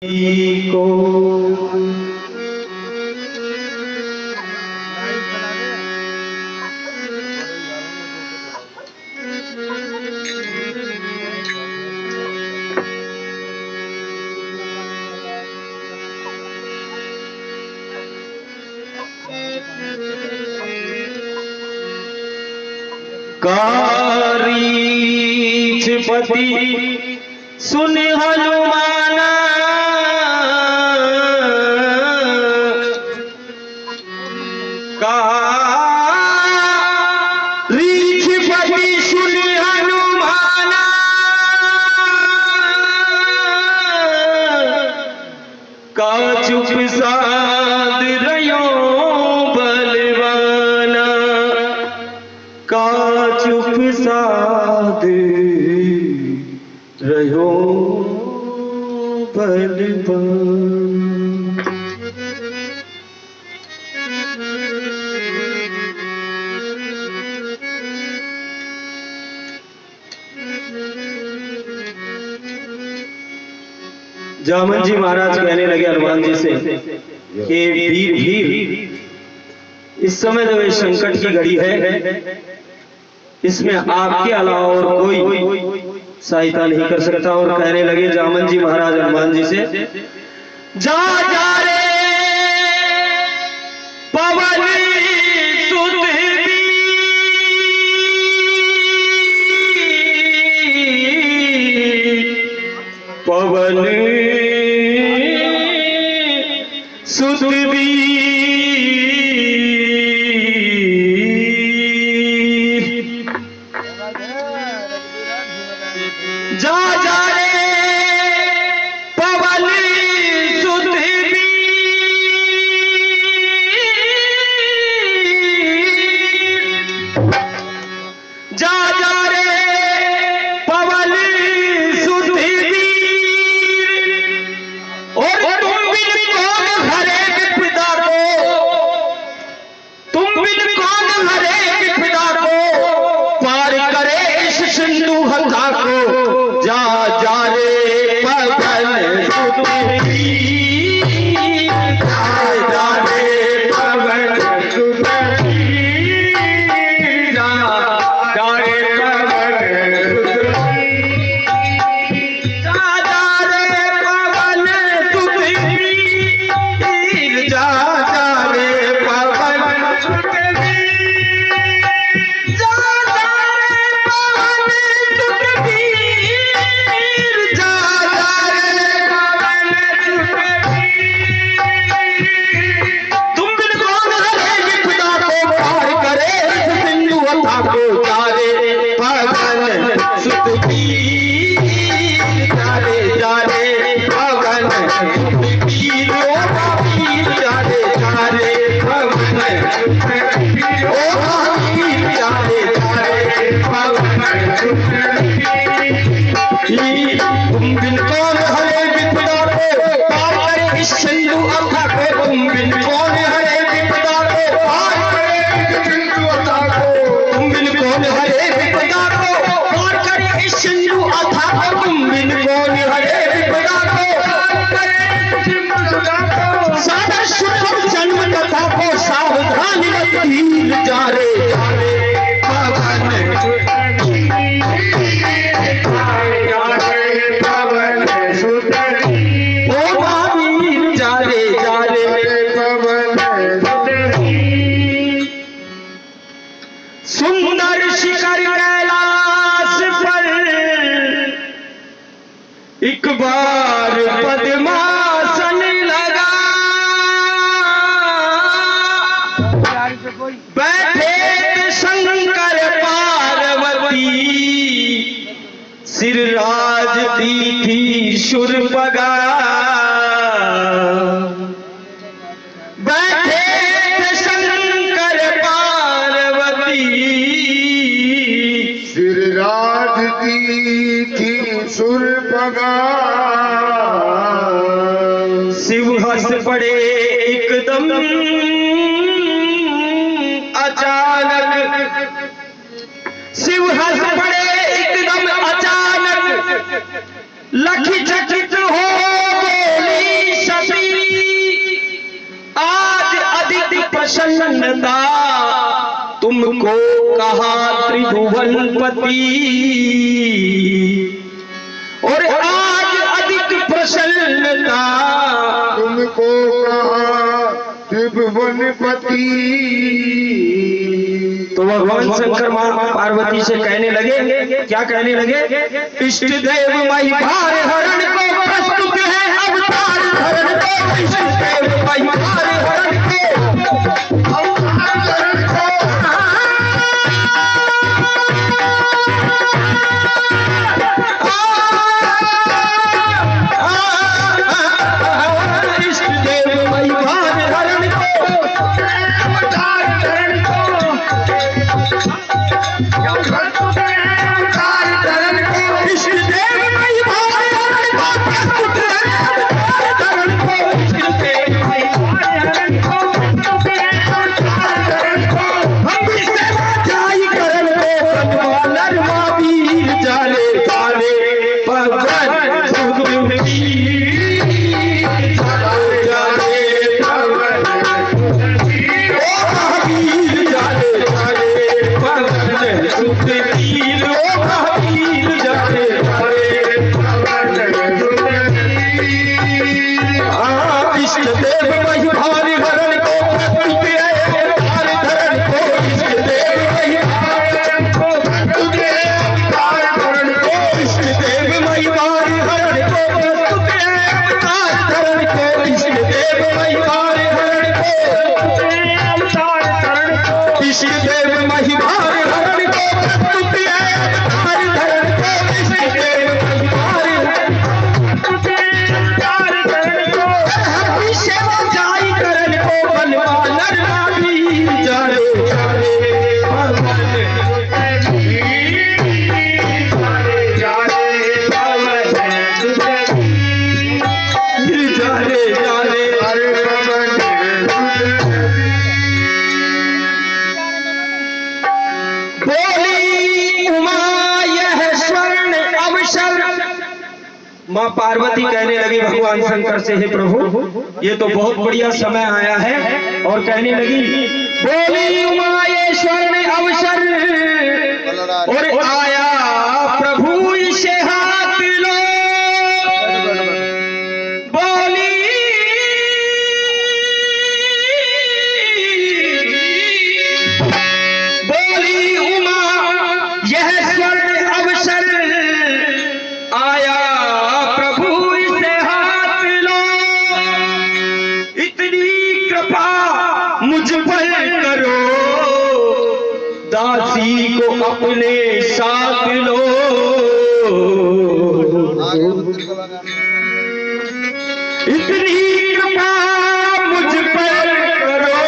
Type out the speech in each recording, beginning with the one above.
को कारीचपति सुन हनुमाना कारीचपति सुन हनुमाना का चुप साध रयो बलवाना का चुप साध रहो बलवान। जामन जी महाराज कहने लगे हनुमान जी से कि वीर वीर, इस समय जो ये संकट की घड़ी है इसमें आपके अलावा और कोई सहायता नहीं कर सकता। और कहने लगे जामन जी महाराज हनुमान जी से, जा जा रे पवन सुत पवन सुत जा जा रे पवन सुत जा जा रे पवन सुत और तुम बिन कौन हरे विपदा को, तुम बिन कौन हरे विपदा को पार करे इस सिंधु हथा को। जा जा रे पवन सुत जा जा रे पवन सुत जा जा रे पवन सुत जा जा रे पवन सुत जा जा रे पवन सुत जा जा रे पवन तुम बिन कौन हरे विपदा को पार करे इस सिंधु अथा को, तुम बिन कौन हरे विपदा को पार करे इस सिंधु अथा को, तुम बिन कौन हरे विपदा को पार करे इस सिंधु अथा को, तुम बिन कौन हरे विपदा को पार करे इस सिंधु अथा को। सादर सुख जन्म कथा को सावधान तीर जा रे पवन सुंदर शिखर कैलाश पर एक बार पद्मासन लगा, बैठे शंकर पार्वती सिरराज दी थी शूर्पणखा, बैठे शंकर पार्वती सिरराज की थी शूर्पणखा। शिव हंस पड़े एकदम अचानक, शिव हंस पड़े एकदम अचानक, लखी चकित हो बोले तुमको कहा त्रिभुवनपति और आज अधिक प्रसन्नता। तुमको कहा त्रिभुवनपति। तो भगवान शंकर मां पार्वती से कहने लगे, क्या कहने लगे? इष्ट देव माई भार हरण को प्रस्तुत है अवतार धरण को। इष्ट देव माई भार हरण को अवतार धरण को। इष्ट देव माई भार हरण को अवतार धरण को। मां पार्वती कहने लगी भगवान शंकर से, हे प्रभु ये तो बहुत बढ़िया समय आया है। और कहने लगी, बोली उमायेश्वर ने अवसर और आया प्रभु इसे हाथ लो। बोली बोली उमा यह स्वर्ण अवसर आया मुझ पर करो, दासी को अपने साथ लो। इतनी कृपा मुझ पर करो,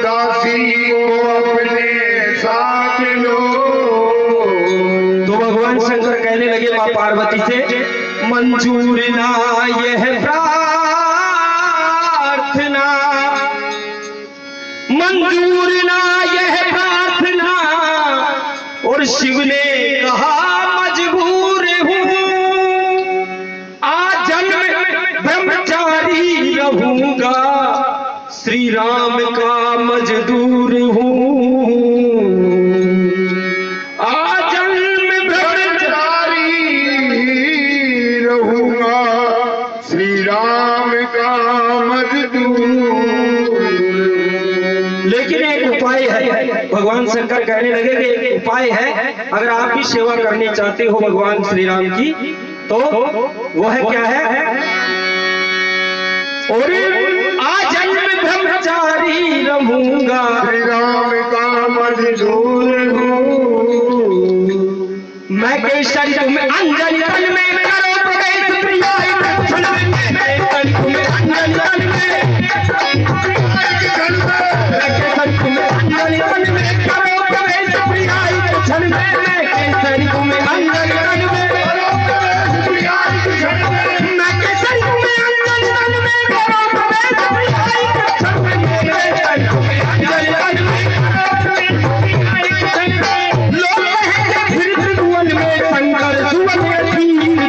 दासी को अपने साथ लो। तो भगवान शंकर कहने लगे मां पार्वती से, मंजूर ना यह प्रार्थना, मंजूर ना यह प्रार्थना। और शिव ने कहा मजबूर हूं, आजन्म ब्रह्मचारी रहूंगा, श्री राम का मजदूर हूं। आजन्म ब्रह्मचारी रहूंगा, श्री राम का मजदूर। लेकिन एक उपाय है। भगवान शंकर कहने लगे कि एक उपाय है, अगर आप भी सेवा करनी चाहते हो भगवान श्री राम की तो वह क्या है? और आजन्म ब्रह्मचारी रहूंगा, श्री राम का मजदूर हूँ। मैं केसरी तुम्हें अंजन तन में करो प्रवेश प्रियाई दक्षिण में। मैं केसरी तुम्हें अंजन तन में करो प्रवेश प्रियाई दक्षिण में। मैं केसरी तुम्हें अंजन तन में करो प्रवेश प्रियाई दक्षिण में। मैं केसरी तुम्हें अंजन तन में करो प्रवेश प्रियाई दक्षिण में। मैं केसरी तुम्हें अंजन तन में करो प्रवेश प्रियाई दक्षिण में। लोग कहेंगे फिर त्रिभुवन में शंकर सुवन अधीर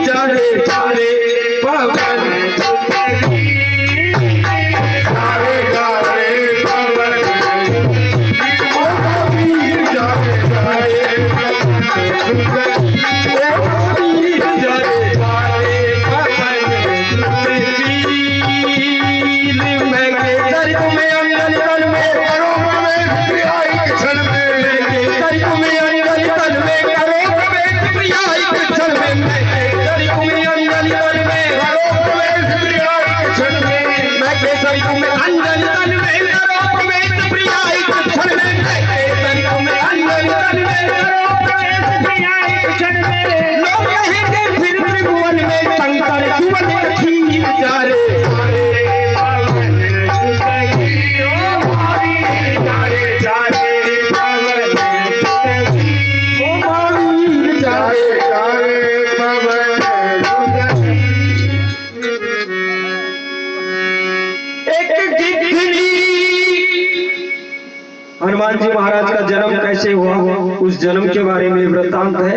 हनुमान जी महाराज का जन्म कैसे हुआ, उस जन्म के बारे में वृत्तांत है।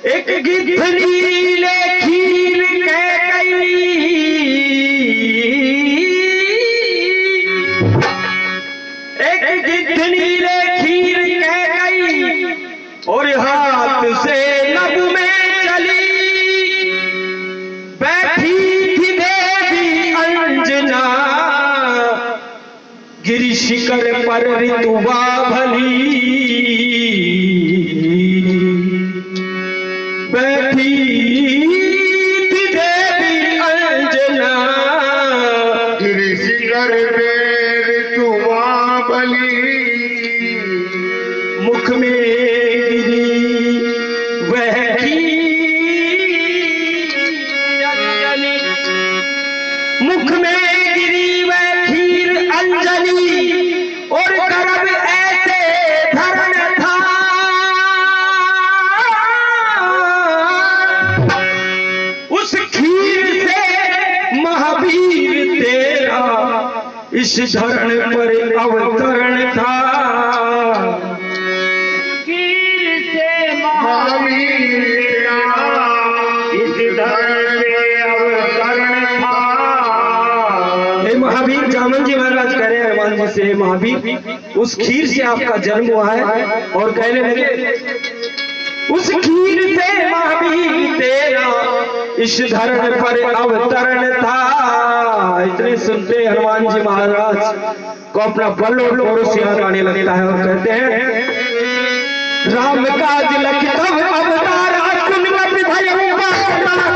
एक गिद्धनी ले खीर कैकई, एक गिद्धनी ले खीर कैकई, और हाथ से नभ में चली, बैठी थी देवी अंजना, गिरि शिखर पर ऋतुवा भली, बैठी थी देवी अंजना, गिरि शिखर पे ऋतुवा भली, मुख में गिरी वह अंजलि, मुख में गिरी वह खीर अंजलि, और गर्भ ऐसे धरण था, उस खीर से महावीर तेरा इस धरण पर अवतरण था, खीर से महावीर तेरा इस धरण पे अवतरण था। हे महावीर, जामन जी महाराज कह रहे हैं हनुमान जी से, महावीर उस खीर से आपका जन्म हुआ है, और कहने लगे उस खीर से महावीर तेरा इस धरण पर अवतरण था। इतने सुनते हनुमान जी महाराज को अपना बल और पौरुष याद आने लगता है, और कहते हैं राम काज लखि तब अवतारा, सुन मत भय राम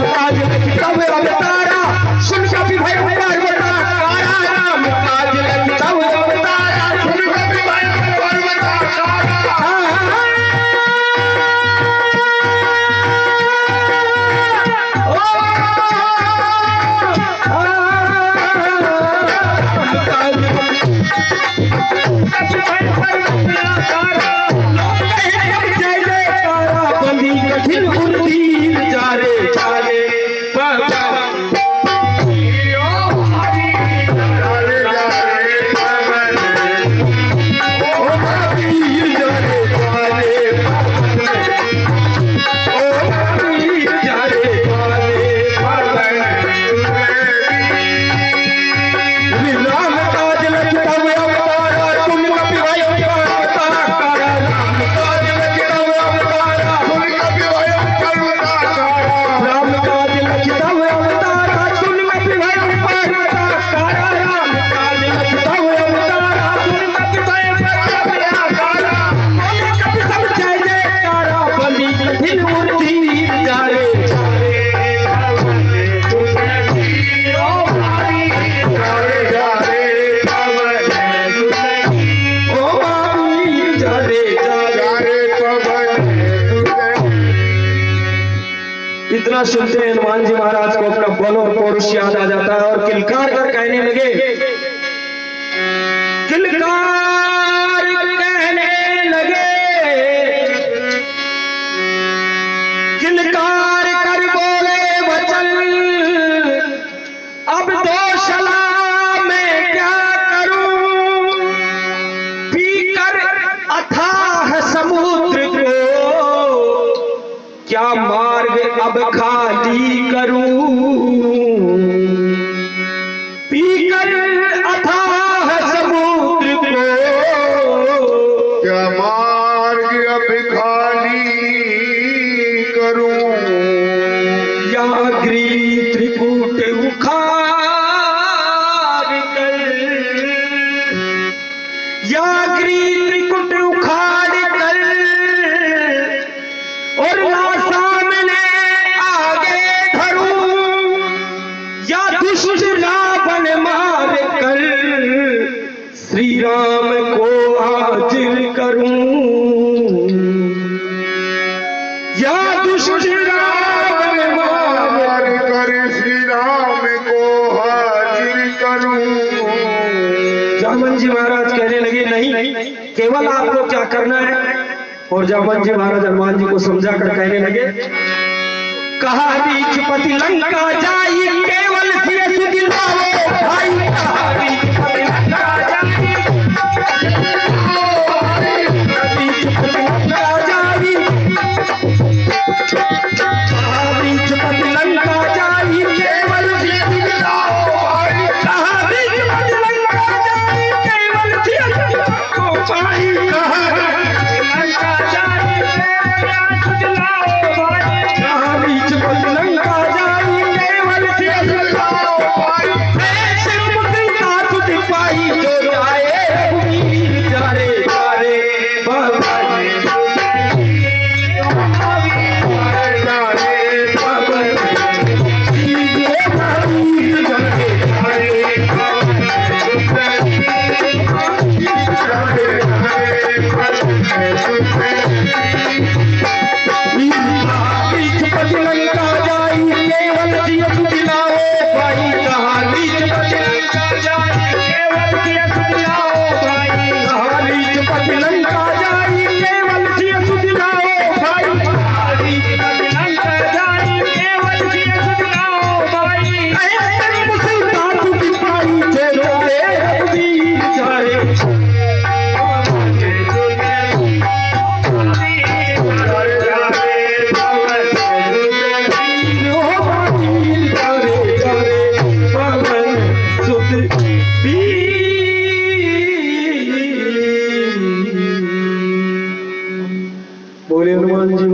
काज लखि तब अवतारा, सुन कपि भय पर्वताकारा, राम काज लखि तब अवतारा, सुन कपि भय पर्वताकारा। कठिन उर्दी जा रे चाले, इतना सुनते हनुमान जी महाराज को अपना बल और पौरुष याद आ जाता है, और किलकार कर कहने लगे, किलकार कहने लगे, किलकार कर बोले वचन, अब दोषला मैं क्या करूं, पीकर अथाह समुद्र को क्या मार्ग अब खाली करूं, पीकर अथाह समुद्र को क्या मार्ग अब खाली करूं, या गिरि त्रिकूट उखाड़ कर, या गिरि त्रिकूट उखाड़ कर, और सामने आगे धरूं, या दुष्ट रावण मार कर श्री राम को हाजिर करूं, या दुष्ट रावण मार कर श्री राम को हाजिर करूं। जामन जी महाराज कहने लगे नहीं, केवल आपको क्या करना है, और जामन जी महाराज हनुमान जी को समझा कर कहने लगे, कहा बीजपति लंका जाई केवल सिय सुदिलाओ भाई कहा बीजपति लंका जाई बीजपति लंका जाई कहा बीजपति लंका जाई केवल सिय सुदिलाओ भाई कहा बीजपति लंका जाई केवल सिय सुदिलाओ भाई कहा लंका जाई बीजपति लंका जाई केवल सिय सुदिलाओ भाई ऐसे मुद्रिका तुझ पाई जो जाए रघुवीर जारे जारे भगवान बीजपति लंका जाई केवल सिय सुदिलाओ भाई कहा बीजपति लंका जाई केवल सिय सुदिलाओ भाई कहा बीजपति लंका जाई केवल सिय सुदिलाओ भाई कहा बीजपति लंका जाई केवल सिय सुदिलाओ भाई ऐसे मुसीबत तुझ पाई जो जाए रघुवीर जारे Oh,